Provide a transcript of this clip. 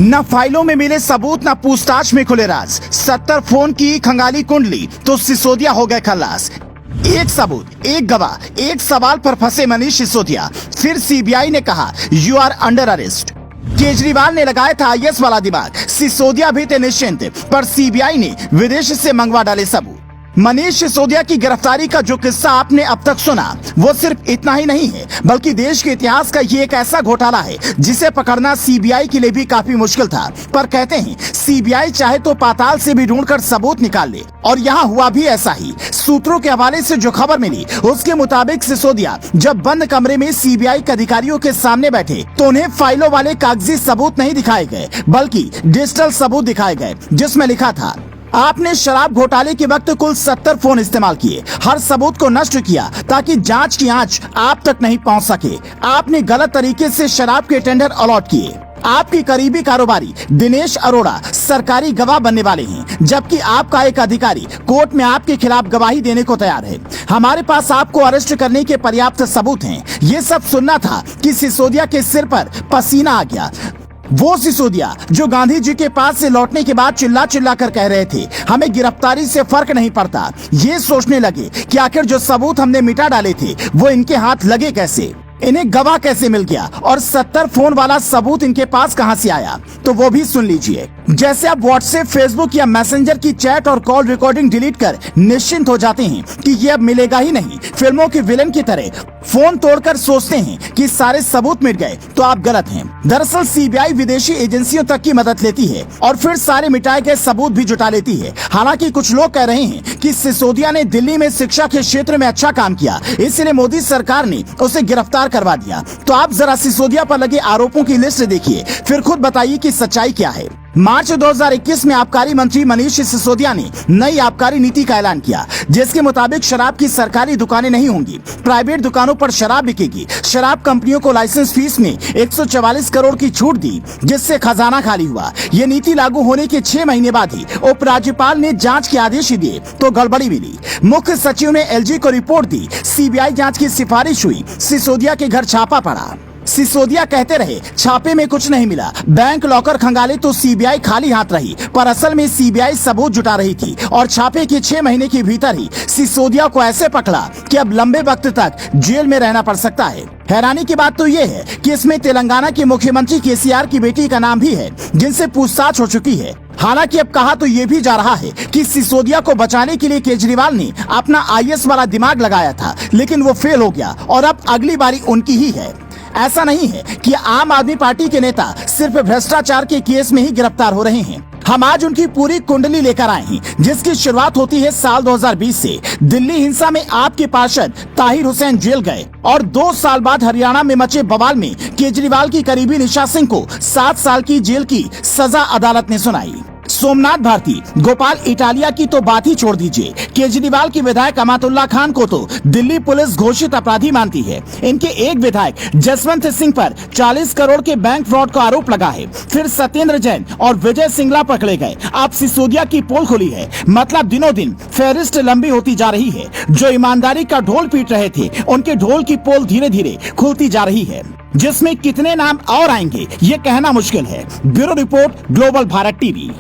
न फाइलों में मिले सबूत, न पूछताछ में खुले राज। 70 फोन की खंगाली कुंडली तो सिसोदिया हो गए खल्लास। एक सबूत, एक गवाह, एक सवाल पर फंसे मनीष सिसोदिया। फिर सीबीआई ने कहा you are under arrest. Kejriwal ने लगाया था आईएएस वाला दिमाग, सिसोदिया भी थे निश्चिंत, पर सीबीआई ने विदेश से मंगवा डाले सबूत। मनीष सिसोदिया की गिरफ्तारी का जो किस्सा आपने अब तक सुना, वो सिर्फ इतना ही नहीं है, बल्कि देश के इतिहास का ये एक ऐसा घोटाला है जिसे पकड़ना सीबीआई के लिए भी काफी मुश्किल था। पर कहते हैं सीबीआई चाहे तो पाताल से भी ढूंढकर सबूत निकाल ले, और यहाँ हुआ भी ऐसा ही। सूत्रों के हवाले से जो खबर मिली उसके मुताबिक सिसोदिया जब बंद कमरे में सीबीआई के अधिकारियों के सामने बैठे तो उन्हें फाइलों वाले कागजी सबूत नहीं दिखाए गए, बल्कि डिजिटल सबूत दिखाए गए, जिसमें लिखा था आपने शराब घोटाले के वक्त कुल 70 फोन इस्तेमाल किए, हर सबूत को नष्ट किया ताकि जांच की आंच आप तक नहीं पहुंच सके। आपने गलत तरीके से शराब के टेंडर अलॉट किए। आपके करीबी कारोबारी दिनेश अरोड़ा सरकारी गवाह बनने वाले हैं, जबकि आपका एक अधिकारी कोर्ट में आपके खिलाफ गवाही देने को तैयार है। हमारे पास आपको अरेस्ट करने के पर्याप्त सबूत हैं। ये सब सुनना था कि सिसोदिया के सिर पर पसीना आ गया। वो सिसोदिया जो गांधी जी के पास से लौटने के बाद चिल्ला चिल्ला कर कह रहे थे हमें गिरफ्तारी से फर्क नहीं पड़ता, ये सोचने लगे कि आखिर जो सबूत हमने मिटा डाले थे वो इनके हाथ लगे कैसे, इन्हें गवाह कैसे मिल गया, और 70 फोन वाला सबूत इनके पास कहां से आया, तो वो भी सुन लीजिए। जैसे आप व्हाट्सएप, फेसबुक या मैसेंजर की चैट और कॉल रिकॉर्डिंग डिलीट कर निश्चिंत हो जाते हैं कि ये अब मिलेगा ही नहीं, फिल्मों के विलेन की तरह फोन तोड़कर सोचते हैं कि सारे सबूत मिट गए, तो आप गलत हैं। दरअसल सीबीआई विदेशी एजेंसियों तक की मदद लेती है और फिर सारे मिटाए गए सबूत भी जुटा लेती है। हालांकि कुछ लोग कह रहे हैं कि सिसोदिया ने दिल्ली में शिक्षा के क्षेत्र में अच्छा काम किया, इसलिए मोदी सरकार ने उसे गिरफ्तार करवा दिया। तो आप जरा सिसोदिया पर लगे आरोपों की लिस्ट देखिए, फिर खुद बताइए कि सच्चाई क्या है। मार्च 2021 में आबकारी मंत्री मनीष सिसोदिया ने नई आबकारी नीति का ऐलान किया, जिसके मुताबिक शराब की सरकारी दुकानें नहीं होंगी, प्राइवेट दुकानों पर शराब बिकेगी। शराब कंपनियों को लाइसेंस फीस में 144 करोड़ की छूट दी, जिससे खजाना खाली हुआ। ये नीति लागू होने के 6 महीने बाद ही उपराज्यपाल ने जांच के आदेश ही दिए तो गड़बड़ी मिली। मुख्य सचिव ने एलजी को रिपोर्ट दी, सीबीआई जांच की सिफारिश हुई, सिसोदिया के घर छापा पड़ा। सिसोदिया कहते रहे छापे में कुछ नहीं मिला, बैंक लॉकर खंगाले तो सीबीआई खाली हाथ रही, पर असल में सीबीआई सबूत जुटा रही थी और छापे के 6 महीने के भीतर ही सिसोदिया को ऐसे पकड़ा कि अब लंबे वक्त तक जेल में रहना पड़ सकता है। हैरानी की बात तो ये है कि इसमें तेलंगाना के मुख्यमंत्री केसीआर की बेटी का नाम भी है, जिनसे पूछताछ हो चुकी है। हालांकि अब कहा तो ये भी जा रहा है कि सिसोदिया को बचाने के लिए केजरीवाल ने अपना आईएएस वाला दिमाग लगाया था, लेकिन वो फेल हो गया और अब अगली बारी उनकी ही है। ऐसा नहीं है कि आम आदमी पार्टी के नेता सिर्फ भ्रष्टाचार के केस में ही गिरफ्तार हो रहे हैं। हम आज उनकी पूरी कुंडली लेकर आए हैं, जिसकी शुरुआत होती है साल 2020 से। दिल्ली हिंसा में आपके पार्षद ताहिर हुसैन जेल गए और 2 साल बाद हरियाणा में मचे बवाल में केजरीवाल की करीबी निशा सिंह को 7 साल की जेल की सजा अदालत ने सुनाई। सोमनाथ भारती, गोपाल इटालिया की तो बात ही छोड़ दीजिए, केजरीवाल की विधायक अमातुल्ला खान को तो दिल्ली पुलिस घोषित अपराधी मानती है। इनके एक विधायक जसवंत सिंह पर 40 करोड़ के बैंक फ्रॉड का आरोप लगा है। फिर सत्येंद्र जैन और विजय सिंगला पकड़े गए। अब सिसोदिया की पोल खुली है, मतलब दिनों दिन फेहरिस्त लंबी होती जा रही है। जो ईमानदारी का ढोल पीट रहे थे, उनके ढोल की पोल धीरे धीरे खुलती जा रही है, जिसमें कितने नाम और आएंगे ये कहना मुश्किल है। Bureau report, global Bharat TV.